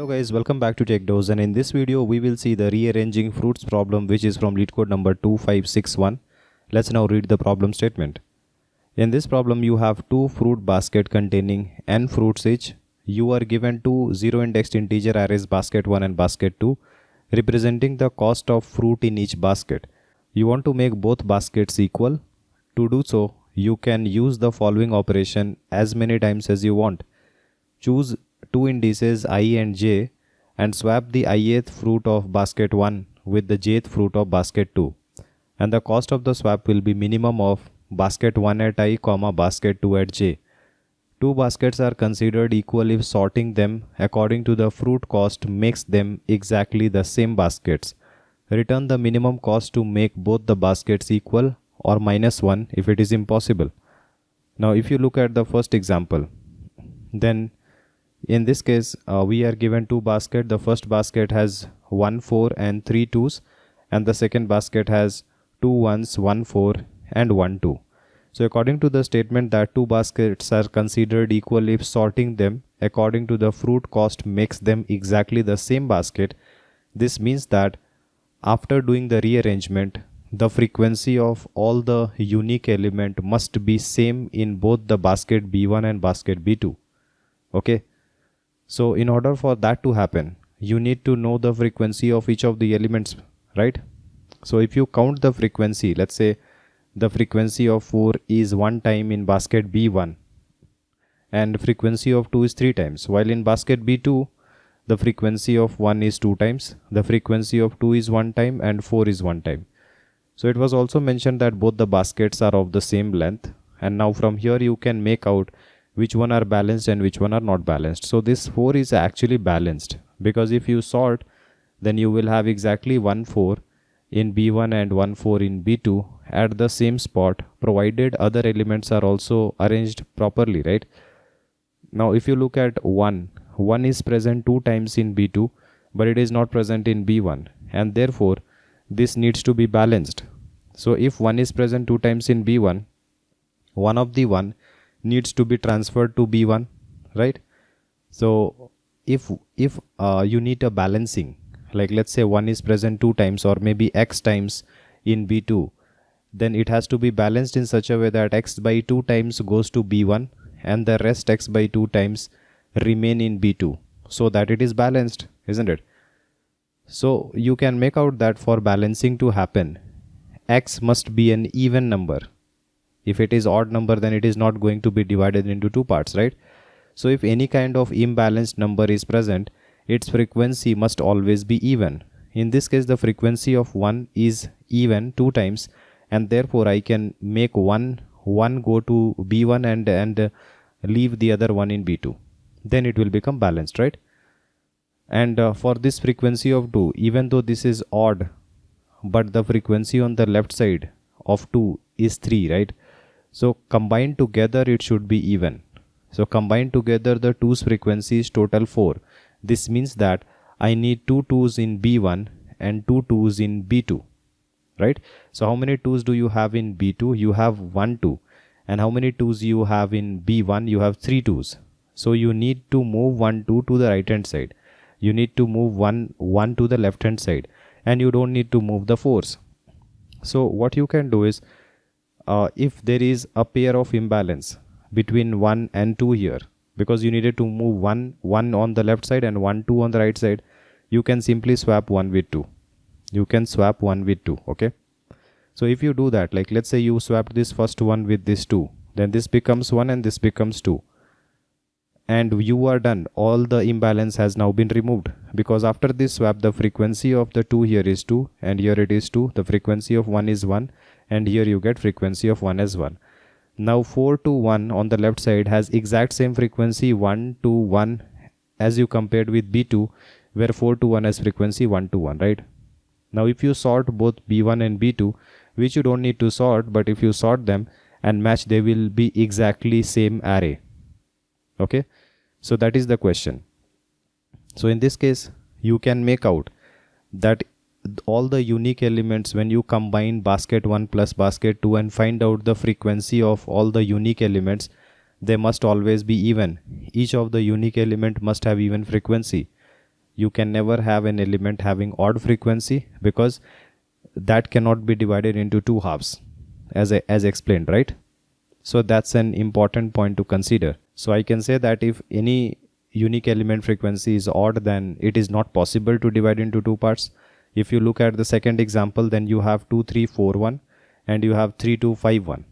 Hello guys, welcome back to TechDose, and in this video we will see the rearranging fruits problem, which is from Leetcode number 2561. Let's now read the problem statement. In this problem you have two fruit basket containing n fruits each. You are given two zero indexed integer arrays basket 1 and basket 2 representing the cost of fruit in each basket. You want to make both baskets equal. To do so, you can use the following operation as many times as you want. Choose two indices I and j and swap the ith fruit of basket 1 with the jth fruit of basket 2, and the cost of the swap will be minimum of basket 1 at I comma basket 2 at j. Two baskets are considered equal if sorting them according to the fruit cost makes them exactly the same baskets. Return the minimum cost to make both the baskets equal, or -1 if it is impossible. Now if you look at the first example, then in this case we are given two baskets. The first basket has 1 4 and 3 2s, and the second basket has 2 1s 1 4 and 1 2. So according to the statement that two baskets are considered equal if sorting them according to the fruit cost makes them exactly the same basket, this means that after doing the rearrangement, the frequency of all the unique element must be same in both the basket B1 and basket B2. Okay. So in order for that to happen, you need to know the frequency of each of the elements, right? So if you count the frequency, let's say the frequency of 4 is 1 time in basket B1 and frequency of 2 is 3 times, while in basket B2 the frequency of 1 is 2 times, the frequency of 2 is 1 time and 4 is 1 time. So it was also mentioned that both the baskets are of the same length, and now from here you can make out which one are balanced and which one are not balanced. So this 4 is actually balanced, because if you sort, then you will have exactly 1 4 in B1 and 1 4 in B2 at the same spot, provided other elements are also arranged properly, right? Now if you look at 1 is present 2 times in B2, but it is not present in B1, and therefore this needs to be balanced. So if 1 is present 2 times in B1, one of the 1 needs to be transferred to B1, right? So if you need a balancing, like let's say 1 is present 2 times or maybe x times in B2, then it has to be balanced in such a way that x by 2 times goes to B1 and the rest x by 2 times remain in B2, so that it is balanced, isn't it? So you can make out that for balancing to happen, x must be an even number. If it is odd number, then it is not going to be divided into two parts, right? So if any kind of imbalanced number is present, its frequency must always be even. In this case, the frequency of 1 is even 2 times, and therefore I can make one go to B1 and leave the other one in B2. Then it will become balanced, right? And for this frequency of 2, even though this is odd, but the frequency on the left side of 2 is 3, right? So combined together it should be even. So combined together the 2's frequency is total 4. This means that I need 2 2's in B1 and 2 2's in B2, right? So how many 2's do you have in B2? You have 1 2. And how many 2's you have in B1? You have 3 2's. So you need to move 1 2 to the right hand side. You need to move 1 1 to the left hand side, and you don't need to move the 4's. So what you can do is, if there is a pair of imbalance between 1 and 2 here, because you needed to move 1 on the left side and 1 2 on the right side, you can simply swap 1 with 2. You can swap 1 with 2, okay? So if you do that, like let's say you swapped this first one with this 2, then this becomes 1 and this becomes 2. And you are done. All the imbalance has now been removed, because after this swap the frequency of the 2 here is 2 and here it is 2. The frequency of 1 is 1 and here you get frequency of 1 as 1. Now 4 to 1 on the left side has exact same frequency 1 to 1 as you compared with B2, where 4 to 1 has frequency 1 to 1, right? Now if you sort both B1 and B2, which you don't need to sort, but if you sort them and match, they will be exactly same array. Okay, so that is the question. So in this case you can make out that all the unique elements, when you combine basket 1 plus basket 2 and find out the frequency of all the unique elements, they must always be even. Each of the unique element must have even frequency. you can never have an element having odd frequency, because that cannot be divided into two halves as explained, right? So that's an important point to consider. So I can say that if any unique element frequency is odd, then it is not possible to divide into two parts. If you look at the second example, then you have 2 3 4 1 and you have 3 2 5 1.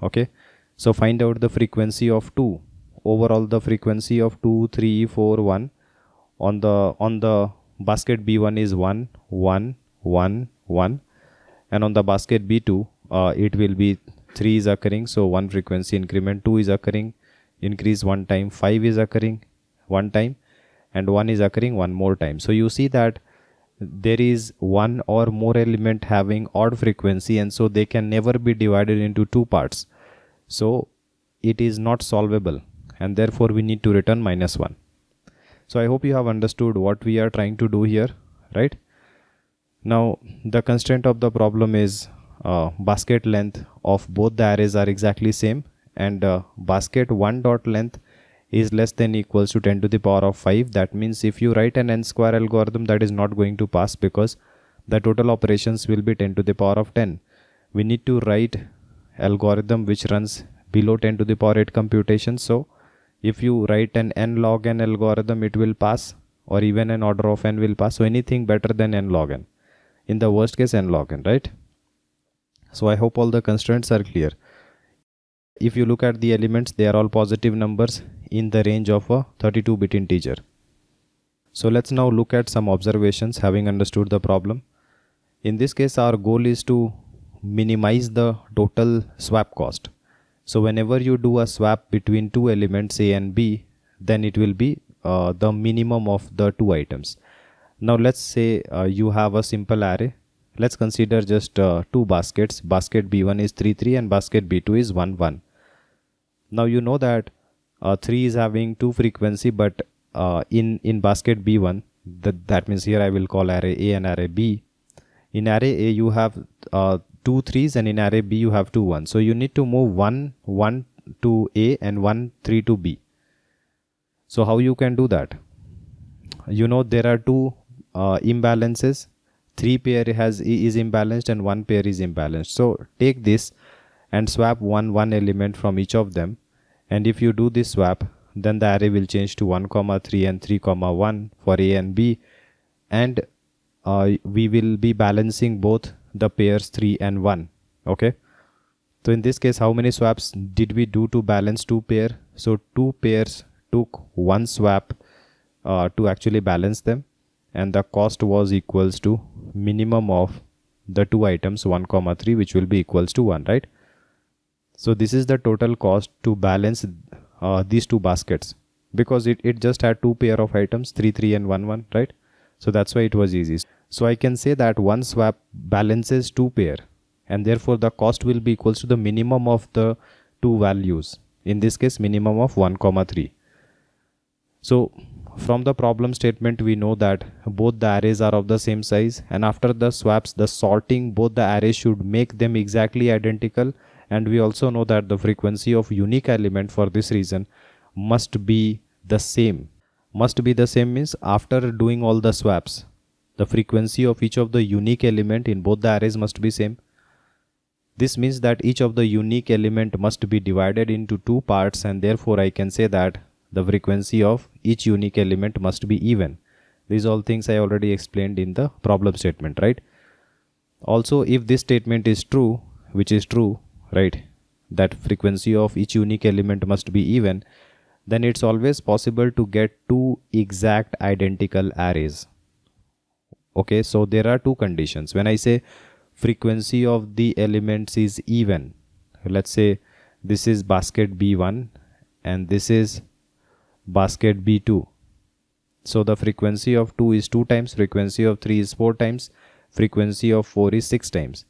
Okay, so find out the frequency of 2. Overall the frequency of 2 3 4 1 on the basket B1 is 1 1 1 1, and on the basket B2 it will be 3 is occurring, so one frequency increment, 2 is occurring, increase one time, 5 is occurring one time, and 1 is occurring one more time. So you see that there is one or more element having odd frequency, and so they can never be divided into two parts. So it is not solvable, and therefore we need to return -1. So I hope you have understood what we are trying to do here, right? Now the constraint of the problem is basket length of both the arrays are exactly same, and basket 1 dot length is less than equals to 10 to the power of 5. That means if you write an n square algorithm, that is not going to pass, because the total operations will be 10 to the power of 10. We need to write algorithm which runs below 10 to the power 8 computations. So if you write an n log n algorithm, it will pass, or even an order of n will pass. So anything better than n log n, in the worst case n log n, right? So I hope all the constraints are clear. If you look at the elements, they are all positive numbers in the range of a 32-bit integer. So let's now look at some observations having understood the problem. In this case, our goal is to minimize the total swap cost. So whenever you do a swap between two elements A and B, then it will be the minimum of the two items. Now let's say you have a simple array. Let's consider just two baskets. Basket B1 is 3 3 and basket B2 is 1 1. Now you know that 3 is having two frequency, but in basket B1, that means here I will call array A and array B. In array A you have 2 3s, and in array B you have 2 1s. So you need to move 1 1 to A and 1 3 to B. So how you can do that? You know there are two imbalances. 3 pair is imbalanced and 1 pair is imbalanced. So take this and swap one element from each of them, and if you do this swap, then the array will change to 1 3 and 3 1 for A and B, and we will be balancing both the pairs 3 and 1. Okay, so in this case, how many swaps did we do to balance two pair? So two pairs took one swap to actually balance them, and the cost was equals to minimum of the two items 1 3, which will be equals to 1, right? So this is the total cost to balance these two baskets, because it just had two pair of items 3 3 and 1 1, right? So that's why it was easy. So I can say that one swap balances two pair, and therefore the cost will be equals to the minimum of the two values, in this case minimum of 1 3. So from the problem statement we know that both the arrays are of the same size, and after the swaps, the sorting both the arrays should make them exactly identical. And we also know that the frequency of unique element for this reason must be the same. Must be the same means after doing all the swaps, the frequency of each of the unique element in both the arrays must be same. This means that each of the unique element must be divided into two parts, and therefore I can say that the frequency of each unique element must be even. These all things I already explained in the problem statement, right? Also, if this statement is true, which is true, right, that frequency of each unique element must be even, then it's always possible to get two exact identical arrays. Okay, so there are two conditions. When I say frequency of the elements is even, let's say this is basket B1 and this is basket B2. So the frequency of 2 is 2 times, frequency of 3 is 4 times, frequency of 4 is 6 times.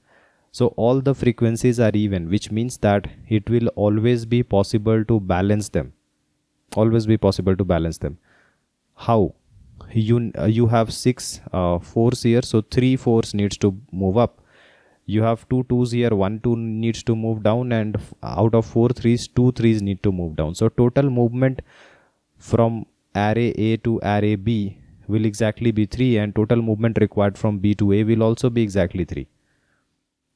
So all the frequencies are even, which means that it will always be possible to balance them. Always be possible to balance them. How? You have 6 4s here, so 3 4s needs to move up. You have 2 2s here, 1 2 needs to move down, and out of 4 3s, 2 3s need to move down. So total movement from array A to array B will exactly be 3 and total movement required from B to A will also be exactly 3.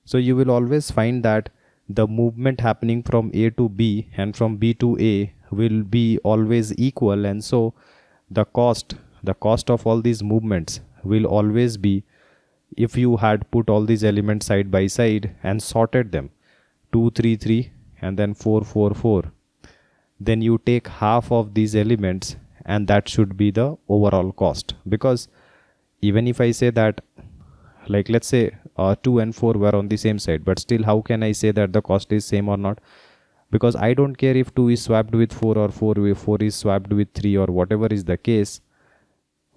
So you will always find that the movement happening from A to B and from B to A will be always equal, and so the cost of all these movements will always be, if you had put all these elements side by side and sorted them 2 3 3 and then 4 4 4, then you take half of these elements and that should be the overall cost. Because even if I say that, like let's say 2 and 4 were on the same side, but still how can I say that the cost is same or not? Because I don't care if 2 is swapped with 4 or 4 is swapped with 3 or whatever is the case.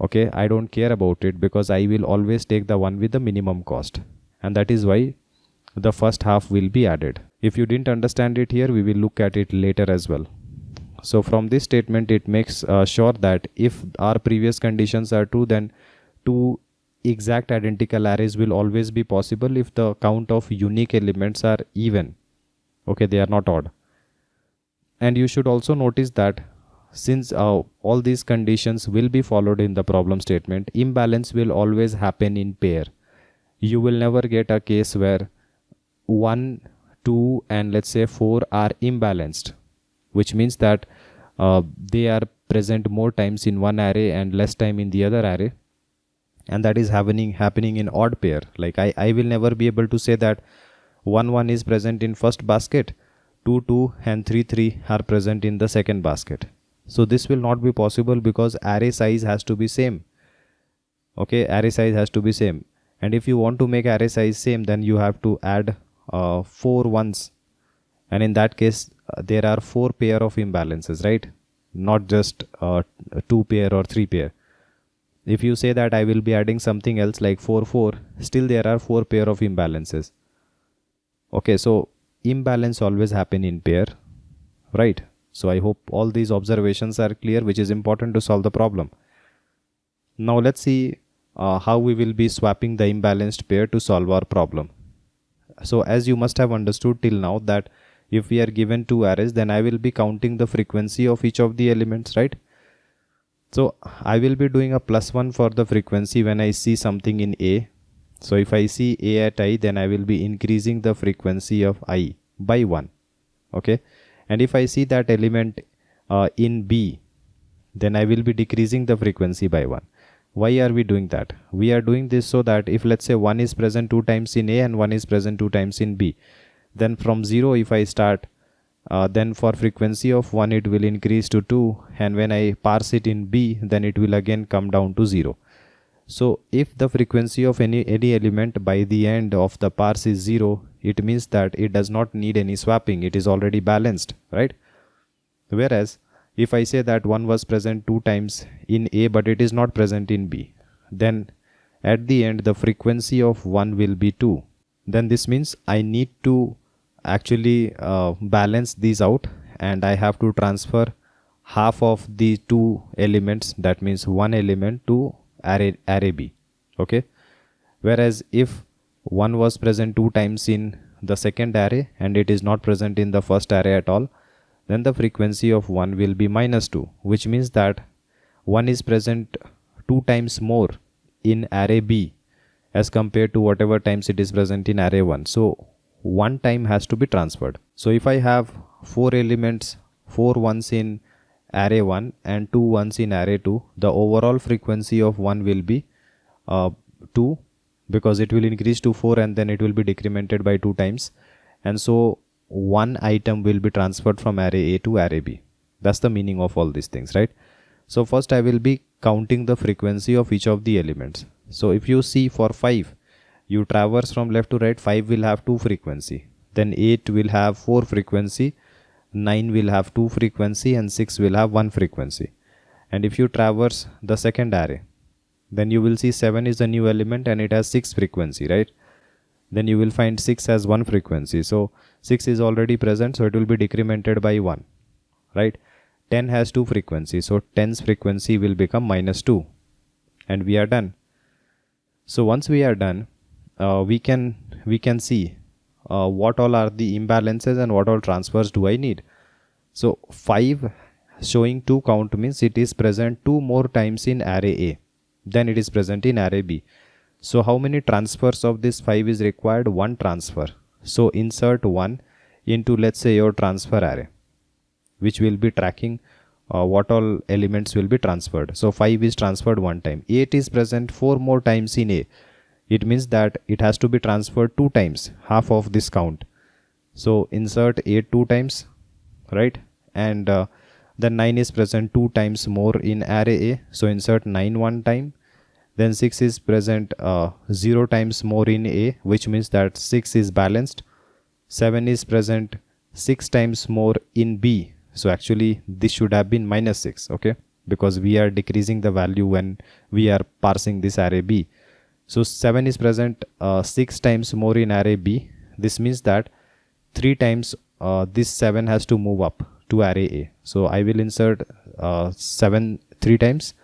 Okay, I don't care about it, because I will always take the one with the minimum cost, and that is why the first half will be added. If you didn't understand it here, we will look at it later as well. So from this statement, it makes sure that if our previous conditions are true, then two exact identical arrays will always be possible if the count of unique elements are even. Okay, they are not odd. And you should also notice that since all these conditions will be followed in the problem statement, imbalance will always happen in pair. You will never get a case where 1, 2 and let's say 4 are imbalanced, which means that they are present more times in one array and less time in the other array, and that is happening in odd pair. Like I will never be able to say that 1 1 is present in first basket, 2 2 and 3 3 are present in the second basket. So this will not be possible, because array size has to be same. Okay, array size has to be same, and if you want to make array size same, then you have to add 4 ones, and in that case there are 4 pair of imbalances, right? Not just 2 pair or 3 pair. If you say that I will be adding something else like 4 4, still there are 4 pair of imbalances. Okay, so imbalance always happen in pair, right? So I hope all these observations are clear, which is important to solve the problem. Now let's see how we will be swapping the imbalanced pair to solve our problem. So as you must have understood till now that if we are given 2 arrays, then I will be counting the frequency of each of the elements, right? So I will be doing a +1 for the frequency when I see something in A. So if I see A at I, then I will be increasing the frequency of I by 1. Okay. And if I see that element in B, then I will be decreasing the frequency by 1. Why are we doing that? We are doing this so that if let's say 1 is present 2 times in A and 1 is present 2 times in B, then from 0 if I start, then for frequency of 1 it will increase to 2, and when I parse it in B, then it will again come down to 0. So if the frequency of any element by the end of the parse is 0, it means that it does not need any swapping, it is already balanced, right? Whereas if I say that 1 was present 2 times in A but it is not present in B, then at the end the frequency of 1 will be 2. Then this means I need to actually balance these out, and I have to transfer half of the 2 elements, that means 1 element, to array B. Okay, whereas if 1 was present 2 times in the second array and it is not present in the first array at all, then the frequency of 1 will be -2, which means that 1 is present 2 times more in array B as compared to whatever times it is present in array 1. So 1 time has to be transferred. So if I have 4 elements, 4 ones in array 1 and 2 ones in array 2, the overall frequency of 1 will be 2, because it will increase to 4 and then it will be decremented by 2 times, and so 1 item will be transferred from array A to array B. That's the meaning of all these things, right? So first I will be counting the frequency of each of the elements. So if you see for 5, you traverse from left to right, 5 will have 2 frequency, then 8 will have 4 frequency, 9 will have 2 frequency, and 6 will have 1 frequency. And if you traverse the second array, then you will see 7 is a new element and it has 6 frequency, right? Then you will find 6 has 1 frequency, so 6 is already present, so it will be decremented by 1, right? 10 has 2 frequency, so 10's frequency will become -2, and we are done. So once we are done, we can see what all are the imbalances and what all transfers do I need. So 5 showing 2 count means it is present 2 more times in array A. then it is present in array B. So how many transfers of this 5 is required? One transfer. So insert 1 into, let's say, your transfer array, which will be tracking what all elements will be transferred. So 5 is transferred one time. 8 is present 4 more times in A. It means that it has to be transferred 2 times, half of this count. So insert 8 2 times, right? And then 9 is present 2 times more in array A. So insert 9 one time. Then 6 is present 0 times more in A, which means that 6 is balanced. 7 is present 6 times more in B. So actually this should have been -6, okay? Because we are decreasing the value when we are parsing this array B. So 7 is present 6 times more in array B. This means that 3 times this 7 has to move up to array A. So I will insert 7 3 times.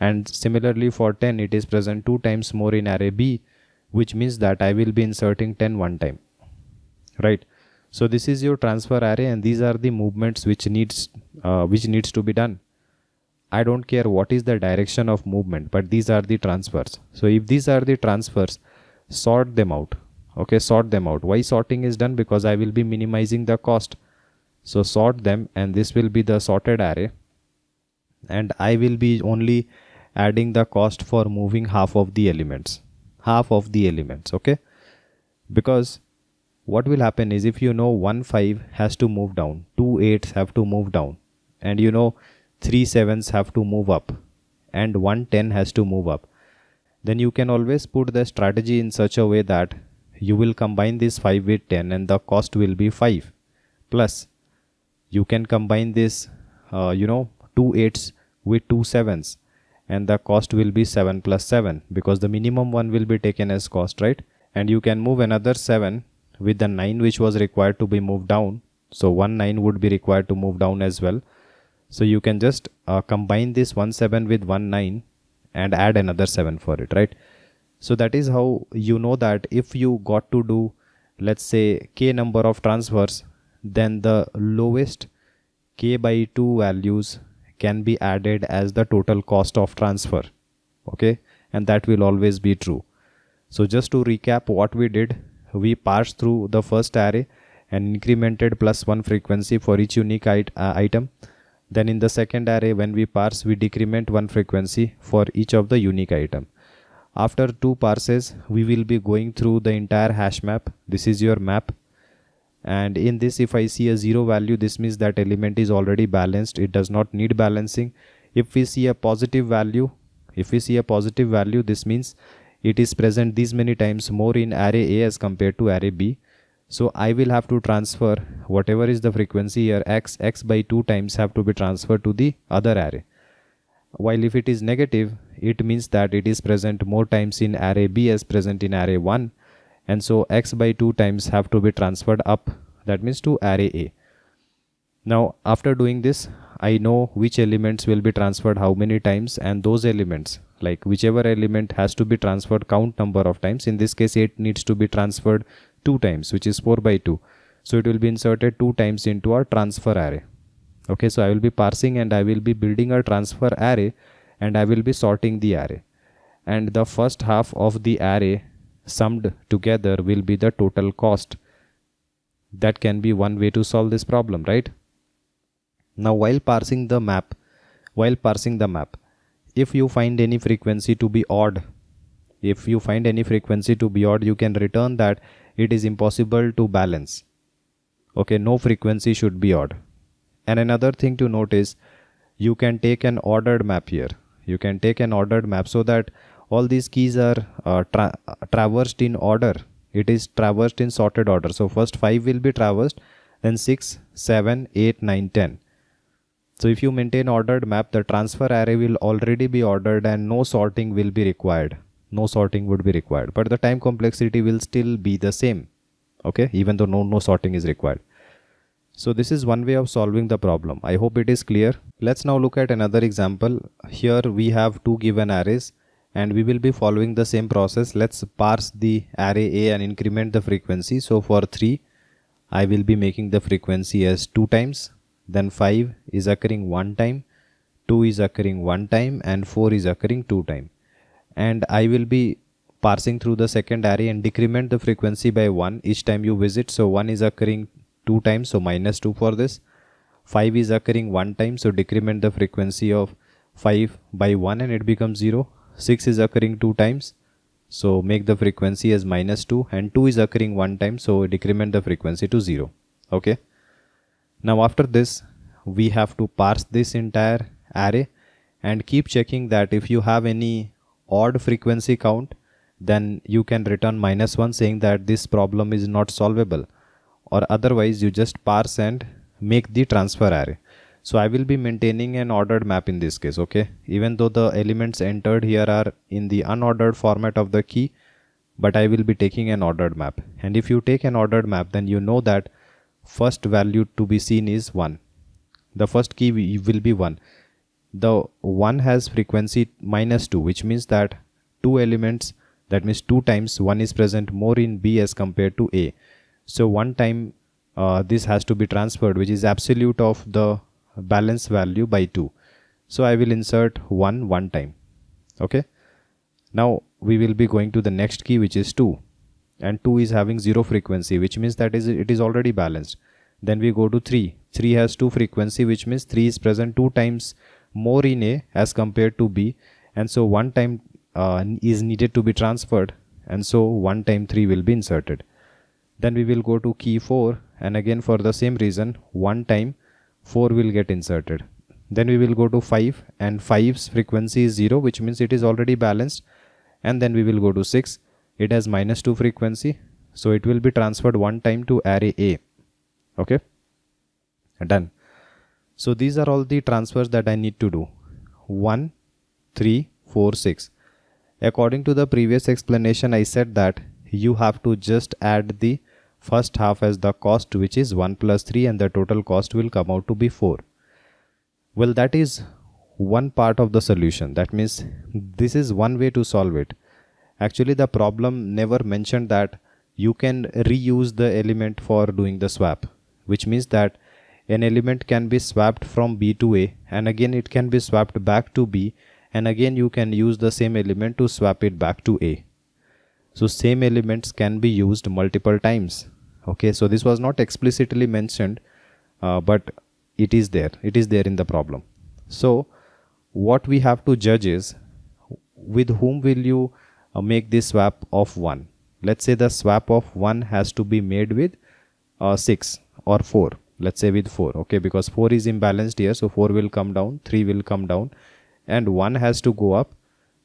And similarly for 10, it is present 2 times more in array B, which means that I will be inserting 10 one time, right? So this is your transfer array, and these are the movements which needs to be done. I don't care what is the direction of movement, but these are the transfers. So if these are the transfers, sort them out. Okay, sort them out. Why sorting is done? Because I will be minimizing the cost. So sort them, and this will be the sorted array, and I will be only adding the cost for moving half of the elements, okay? Because what will happen is, if you know 1 5 has to move down, 2 8s have to move down, and 3 7s have to move up, and 1 10 has to move up, then you can always put the strategy in such a way that you will combine this 5 with 10 and the cost will be 5. Plus you can combine this 2 8s with 2 7s, and the cost will be 7 plus 7, because the minimum one will be taken as cost, right? And you can move another 7 with the 9 which was required to be moved down. So 1 9 would be required to move down as well. So you can just combine this 1 7 with 1 9 and add another 7 for it, right? So that is how you know that if you got to do, let's say, k number of transfers, then the lowest k by 2 values can be added as the total cost of transfer, okay? And that will always be true. So just to recap what we did, we parsed through the first array and incremented +1 frequency for each unique item. Then in the second array, when we parse, we decrement 1 frequency for each of the unique item. After 2 parses, we will be going through the entire hash map. This is your map. And in this, if I see a 0 value, this means that element is already balanced. It does not need balancing. If we see a positive value, this means it is present these many times more in array A as compared to array B. So I will have to transfer whatever is the frequency here, x by 2 times have to be transferred to the other array. While if it is negative, it means that it is present more times in array B as present in array 1. And so x by 2 times have to be transferred up, that means to array A. Now after doing this, I know which elements will be transferred how many times, and those elements, like whichever element has to be transferred count number of times. In this case, 8 needs to be transferred 2 times, which is 4 by 2. So it will be inserted 2 times into our transfer array. Okay, so I will be parsing and I will be building a transfer array, and I will be sorting the array. And the first half of the array summed together will be the total cost. That can be one way to solve this problem, right? Now while parsing the map, if you find any frequency to be odd, you can return that it is impossible to balance. Okay, no frequency should be odd. And another thing to note is, you can take an ordered map here. So that all these keys are traversed in order. It is traversed in sorted order. So first 5 will be traversed, then 6, 7, 8, 9, 10. So if you maintain ordered map, the transfer array will already be ordered and no sorting will be required. But the time complexity will still be the same. Okay, even though no sorting is required. So this is one way of solving the problem. I hope it is clear. Let's now look at another example. Here we have 2 given arrays, and we will be following the same process. Let's parse the array A and increment the frequency. So for 3, I will be making the frequency as 2 times. Then 5 is occurring 1 time, 2 is occurring 1 time, and 4 is occurring 2 times. and I will be parsing through the second array and decrement the frequency by 1 each time you visit. So 1 is occurring 2 times, so minus 2 for this. 5 is occurring 1 time, so decrement the frequency of 5 by 1 and it becomes 0. 6 is occurring 2 times, so make the frequency as minus 2, and 2 is occurring 1 time, so decrement the frequency to 0. Okay. Now after this, we have to parse this entire array and keep checking that if you have any odd frequency count, then you can return -1 saying that this problem is not solvable, or otherwise you just parse and make the transfer array. So I will be maintaining an ordered map in this case. Okay, even though the elements entered here are in the unordered format of the key, but I will be taking an ordered map. And if you take an ordered map, then you know that first value to be seen is 1. The first key will be 1. The 1 has frequency -2, which means that 2 elements, that means 2 times 1 is present more in B as compared to A. So 1 time this has to be transferred, which is absolute of the balance value by 2. So I will insert 1 time. Okay. Now we will be going to the next key, which is 2, and 2 is having 0 frequency, which means that it is already balanced. Then we go to 3. 3 has 2 frequency, which means 3 is present 2 times more in A as compared to B, and so 1 time is needed to be transferred, and so 1 time 3 will be inserted. Then we will go to key 4, and again for the same reason 1 time 4 will get inserted. Then we will go to 5, and 5's frequency is 0, which means it is already balanced. And then we will go to 6. It has -2 frequency, so it will be transferred 1 time to array A. Okay, done. So these are all the transfers that I need to do. 1, 3, 4, 6. According to the previous explanation, I said that you have to just add the first half as the cost, which is 1 plus 3, and the total cost will come out to be 4. Well, that is one part of the solution. That means this is one way to solve it. Actually, the problem never mentioned that you can reuse the element for doing the swap, which means that an element can be swapped from B to A, and again it can be swapped back to B, and again you can use the same element to swap it back to A. So same elements can be used multiple times. Okay, so this was not explicitly mentioned, but it is there in the problem. So what we have to judge is with whom will you make this swap of 1. Let's say the swap of 1 has to be made with 6 or 4. Let's say with 4. Okay, because 4 is imbalanced here, so 4 will come down, 3 will come down, and 1 has to go up,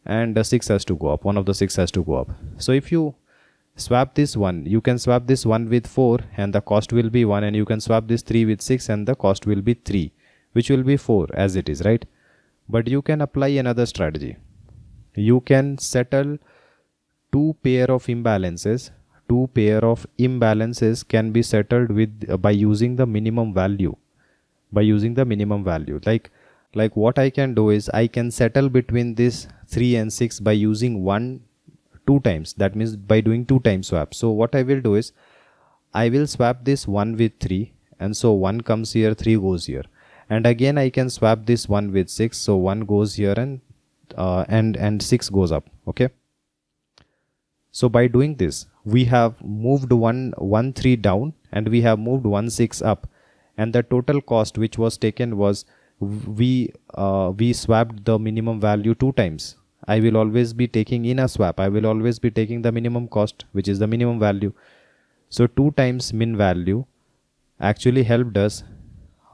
and 6 has to go up. One of the 6 has to go up. So if you swap this 1, you can swap this 1 with 4 and the cost will be 1, and you can swap this 3 with 6 and the cost will be 3, which will be 4 as it is, right? But you can apply another strategy. You can settle two pair of imbalances. Two pair of imbalances can be settled with by using the minimum value. Like what I can do is I can settle between this 3 and 6 by using 1 2 times. That means by doing 2 times swap. So what I will do is I will swap this 1 with 3, and so 1 comes here, 3 goes here, and again I can swap this 1 with 6, so 1 goes here and 6 goes up. Okay, so by doing this we have moved 1 3 down and we have moved 1 6 up, and the total cost which was taken was we swapped the minimum value 2 times. I will always be taking in a swap, I will always be taking the minimum cost, which is the minimum value. So 2 times min value actually helped us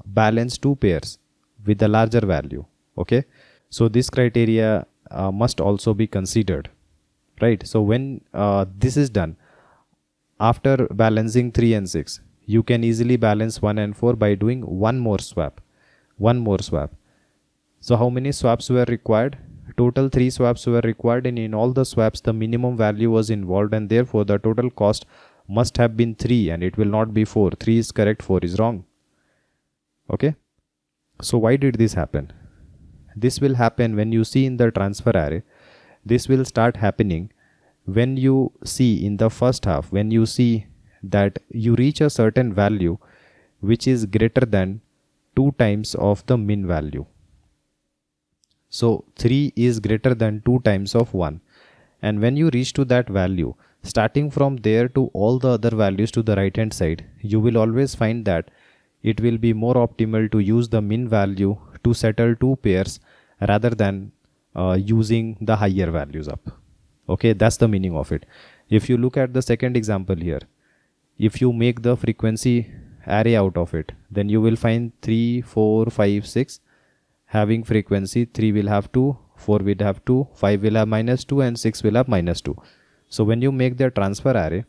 balance 2 pairs with the larger value. Okay, so this criteria must also be considered, right? So when this is done, after balancing 3 and 6, you can easily balance 1 and 4 by doing one more swap. So how many swaps were required? Total 3 swaps were required, and in all the swaps the minimum value was involved, and therefore the total cost must have been 3 and it will not be 4. 3 is correct, 4 is wrong. Okay, so why did this happen? This will happen when you see in the transfer array. This will start happening when you see in the first half, when you see that you reach a certain value which is greater than 2 times of the min value. So 3 is greater than 2 times of 1. And when you reach to that value, starting from there to all the other values to the right hand side, you will always find that it will be more optimal to use the min value to settle two pairs rather than using the higher values up. Okay, that's the meaning of it. If you look at the second example here, if you make the frequency array out of it, then you will find 3, 4, 5, 6 having frequency. 3 will have 2, 4 will have 2, 5 will have -2, and 6 will have -2. So when you make the transfer array,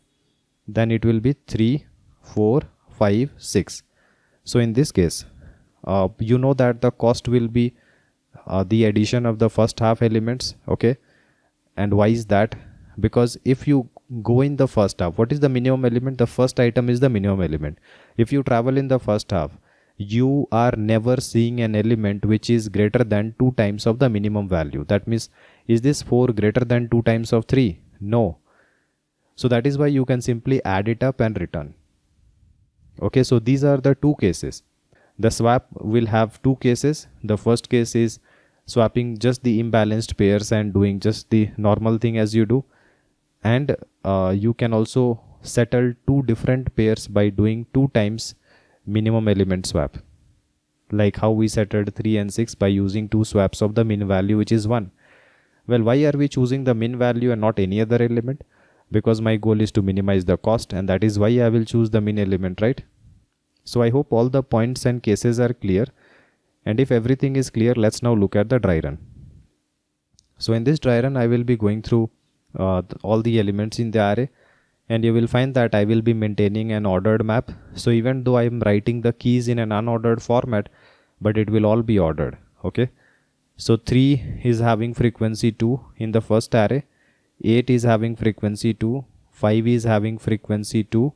then it will be 3, 4, 5, 6. So in this case, you know that the cost will be the addition of the first half elements. Okay, and why is that? Because if you go in the first half, what is the minimum element? The first item is the minimum element. If you travel in the first half, you are never seeing an element which is greater than 2 times of the minimum value. That means, is this 4 greater than 2 times of 3? No. So that is why you can simply add it up and return. Okay, so these are the two cases. The swap will have two cases. The first case is swapping just the imbalanced pairs and doing just the normal thing as you do. And you can also settle two different pairs by doing 2 times minimum element swap, like how we settled 3 and 6 by using 2 swaps of the min value, which is 1. Well, why are we choosing the min value and not any other element? Because my goal is to minimize the cost, and that is why I will choose the min element, right? So I hope all the points and cases are clear. And if everything is clear, let's now look at the dry run. So in this dry run, I will be going through all the elements in the array, and you will find that I will be maintaining an ordered map. So even though I am writing the keys in an unordered format, but it will all be ordered. Okay. So 3 is having frequency 2 in the first array, 8 is having frequency 2, 5 is having frequency 2,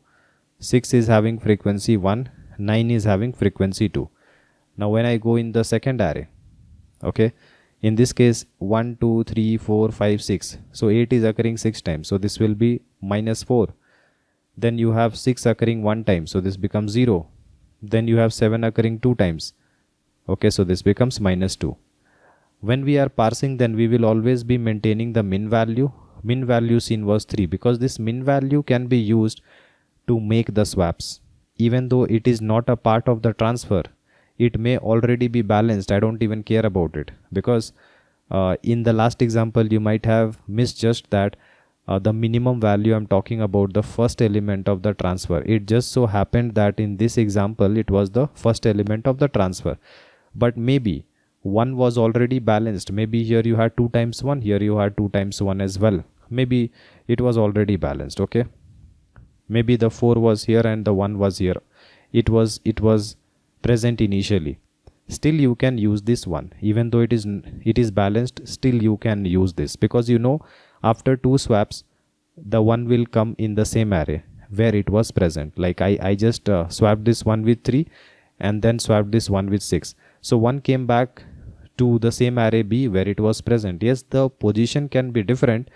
6 is having frequency 1, 9 is having frequency 2. Now when I go in the second array, okay, in this case 1, 2, 3, 4, 5, 6. So 8 is occurring 6 times. So this will be -4. Then you have 6 occurring 1 time. So this becomes 0. Then you have 7 occurring 2 times. Okay, so this becomes -2. When we are parsing, then we will always be maintaining the min value. Min value seen was 3, because this min value can be used to make the swaps. Even though it is not a part of the transfer, it may already be balanced. I don't even care about it, because in the last example you might have misjudged that the minimum value I'm talking about the first element of the transfer. It just so happened that in this example it was the first element of the transfer, but maybe 1 was already balanced. Maybe here you had 2 times 1, here you had 2 times 1 as well. Maybe it was already balanced. Okay, maybe the 4 was here and the 1 was here. It was present initially. Still you can use this one, even though it is balanced. Still you can use this, because you know after 2 swaps the 1 will come in the same array where it was present. Like I just swapped this 1 with 3 and then swapped this 1 with 6. So 1 came back to the same array B where it was present. Yes, the position can be different,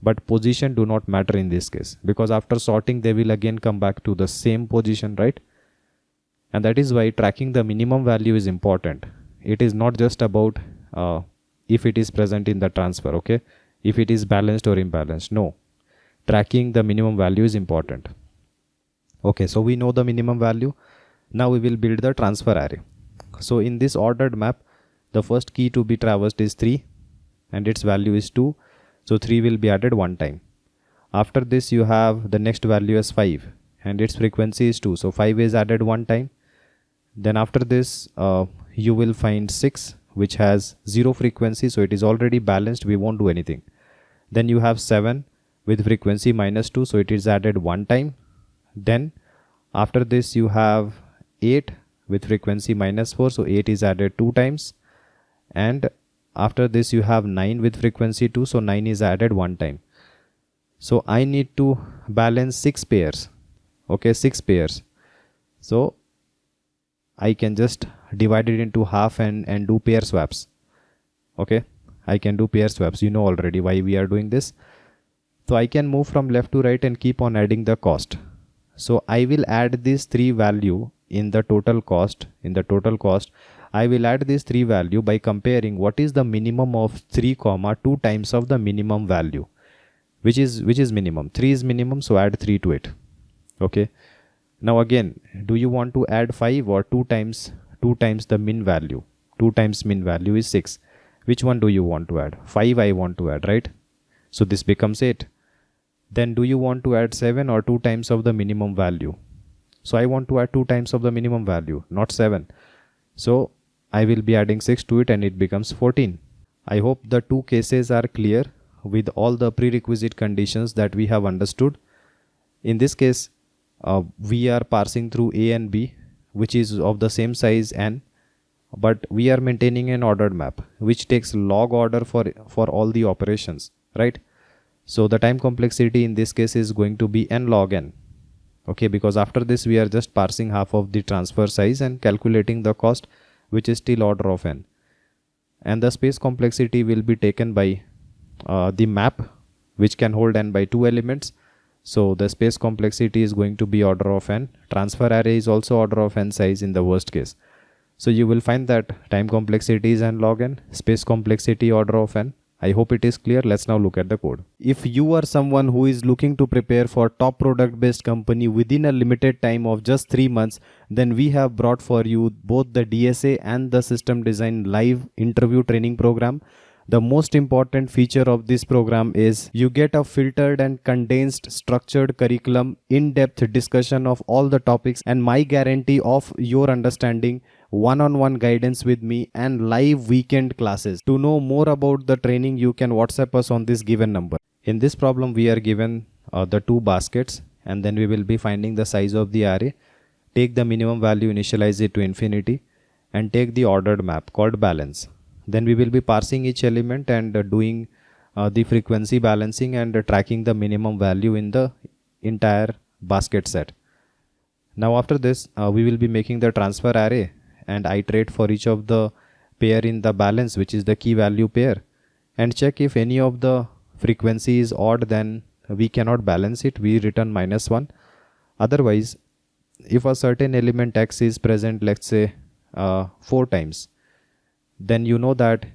but position do not matter in this case, because after sorting they will again come back to the same position, right? And that is why tracking the minimum value is important. It is not just about if it is present in the transfer, okay, if it is balanced or imbalanced. No, tracking the minimum value is important. Okay, so we know the minimum value. Now we will build the transfer array. So in this ordered map, the first key to be traversed is 3 and its value is 2. So 3 will be added 1 time. After this you have the next value as 5 and its frequency is 2. So 5 is added 1 time. Then after this you will find 6, which has 0 frequency. So it is already balanced. We won't do anything. Then you have 7 with frequency -2. So it is added 1 time. Then after this you have 8 with frequency -4. So 8 is added 2 times. And after this you have 9 with frequency 2. So 9 is added 1 time. So I need to balance 6 pairs. Okay, 6 pairs. So I can just divide it into half and do pair swaps. Okay, I can do pair swaps. You know already why we are doing this. So I can move from left to right and keep on adding the cost. So I will add this 3 value in the total cost. I will add this 3 value by comparing what is the minimum of 3 comma 2 times of the minimum value. which is minimum. 3 is minimum, so add 3 to it. Okay, now again, do you want to add 5 or 2 times the min value? 2 times min value is 6. Which one do you want to add? 5 I want to add, right? So this becomes 8. Then do you want to add 7 or 2 times of the minimum value? So I want to add 2 times of the minimum value, not 7. So I will be adding 6 to it and it becomes 14. I hope the two cases are clear with all the prerequisite conditions that we have understood. In this case, we are parsing through A and B, which is of the same size n, but we are maintaining an ordered map which takes log order for all the operations, right? So the time complexity in this case is going to be n log n. Okay, because after this we are just parsing half of the transfer size and calculating the cost, which is still order of n. And the space complexity will be taken by the map, which can hold n by 2 elements. So the space complexity is going to be order of n. Transfer array is also order of n size in the worst case. So you will find that time complexity is n log n, space complexity order of n. I hope it is clear. Let's now look at the code. If you are someone who is looking to prepare for top product based company within a limited time of just 3 months, then we have brought for you both the DSA and the system design live interview training program. The most important feature of this program is you get a filtered and condensed structured curriculum, in-depth discussion of all the topics, and my guarantee of your understanding, one-on-one guidance with me, and live weekend classes. To know more about the training, you can WhatsApp us on this given number. In this problem, we are given the 2 baskets, and then we will be finding the size of the array. Take the minimum value, initialize it to infinity, and take the ordered map called balance. Then we will be parsing each element and doing the frequency balancing and tracking the minimum value in the entire basket set. Now after this, we will be making the transfer array and iterate for each of the pair in the balance, which is the key value pair, and check if any of the frequency is odd, then we cannot balance it, we return -1. Otherwise, if a certain element x is present, let's say 4 times, then you know that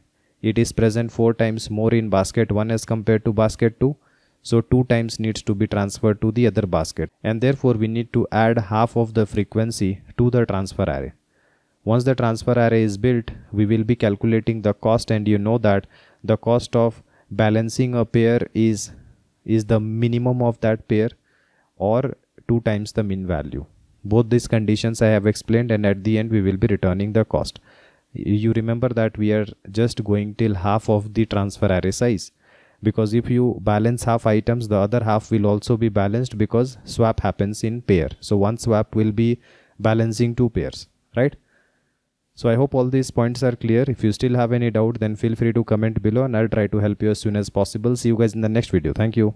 it is present 4 times more in basket 1 as compared to basket 2. So 2 times needs to be transferred to the other basket, and therefore we need to add half of the frequency to the transfer array. Once the transfer array is built, we will be calculating the cost, and you know that the cost of balancing a pair is the minimum of that pair or 2 times the min value. Both these conditions I have explained, and at the end we will be returning the cost. You remember that we are just going till half of the transfer array size, because if you balance half items, the other half will also be balanced because swap happens in pair. So one swap will be balancing 2 pairs, right? So I hope all these points are clear. If you still have any doubt, then feel free to comment below and I'll try to help you as soon as possible. See you guys in the next video. Thank you.